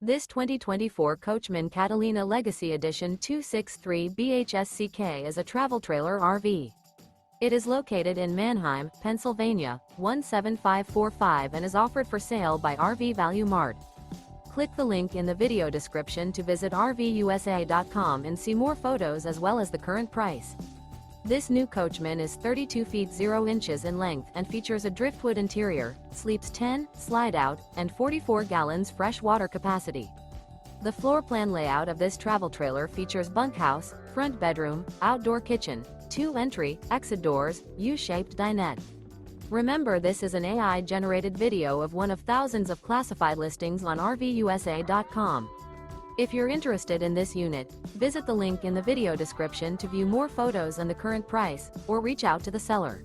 This 2024 Coachmen Catalina Legacy Edition 263 BHSCK is a travel trailer RV. It is located in Manheim, Pennsylvania, 17545 and is offered for sale by RV Value Mart. Click the link in the video description to visit RVUSA.com and see more photos as well as the current price. This new Coachmen is 32 feet 0 inches in length and features a driftwood interior, sleeps 10, slide-out, and 44 gallons fresh water capacity. The floor plan layout of this travel trailer features bunkhouse, front bedroom, outdoor kitchen, 2 entry, exit doors, U-shaped dinette. Remember, this is an AI-generated video of one of thousands of classified listings on RVUSA.com. If you're interested in this unit, visit the link in the video description to view more photos and the current price, or reach out to the seller.